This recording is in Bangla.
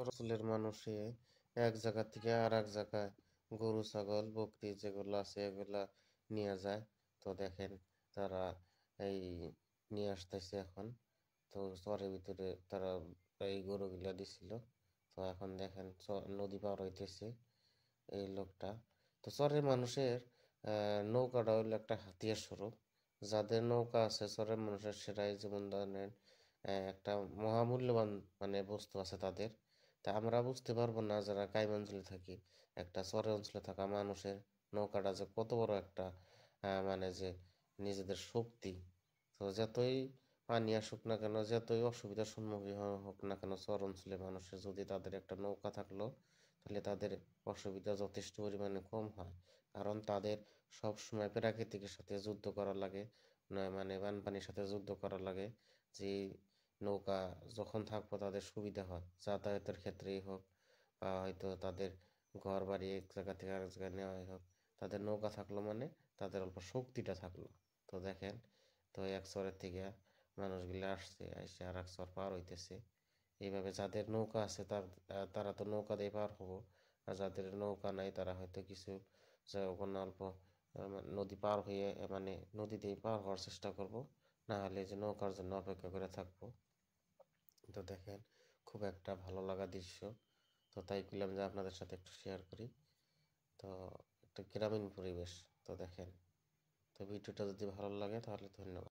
অঞ্চলের মানুষে এক জায়গা থেকে আর এক জায়গায় গরু ছাগল বকরি যেগুলো আছে এগুলা নিয়ে যায়। তো দেখেন তারা এই নিয়ে আসতেছে এখন। তো চরের ভিতরে তারা এই গরুগুলা দিছিল। তো এখন দেখেন নদী পার হইতেছে এই লোকটা। তো চরের মানুষের নৌকাটা হইলো একটা হাতিয়ার স্বরূপ। যাদের নৌকা আছে চরের মানুষের সেটাই যেমন ধরেন একটা মহামূল্যবান মানে বস্তু আছে তাদের। তা আমরা বুঝতে পারবো না যারা গ্রাম অঞ্চলে থাকি, একটা চরের অঞ্চলে থাকা মানুষের নৌকাটা যে কত বড় একটা মানে যে নিজেদের শক্তি। তো যতই পানি আসুক না কেন, যতই অসুবিধার সম্মুখীন হোক না কেন, চর অঞ্চলে মানুষের যদি তাদের একটা নৌকা থাকলো তাহলে তাদের অসুবিধা যথেষ্ট পরিমাণে কম হয়। কারণ তাদের সব সময় প্রাকৃতিকের সাথে যুদ্ধ করা লাগে, নয় মানে বানপানির সাথে যুদ্ধ করা লাগে। যে নৌকা যখন থাকবো তাদের সুবিধা হয়, যাতায়াতের ক্ষেত্রেই হোক বা হয়তো তাদের ঘর বাড়ি এক জায়গা থেকে আরেক জায়গায় নেওয়াই হোক, তাদের নৌকা থাকলো মানে তাদের অল্প শক্তিটা থাকলো। তো দেখেন, তো এক চরের থেকে মানুষগুলো আসছে, এসে আর এক চর পার হইতেছে। এইভাবে যাদের নৌকা আছে তারা তো নৌকা দিয়ে পার হবো, আর যাদের নৌকা নাই তারা হয়তো কিছু কোনো অল্প নদী পার হয়ে মানে নদী দিয়ে পার হওয়ার চেষ্টা করব, না হলে যে নৌকার জন্য অপেক্ষা করে থাকবো। তো দেখেন, খুব একটা ভালো লাগা দৃশ্য। তো তাই করলাম যে আপনাদের সাথে একটু শেয়ার করি। তো একটা গ্রামীণ পরিবেশ। তো দেখেন, তো ভিডিওটা যদি ভালো লাগে তাহলে ধন্যবাদ।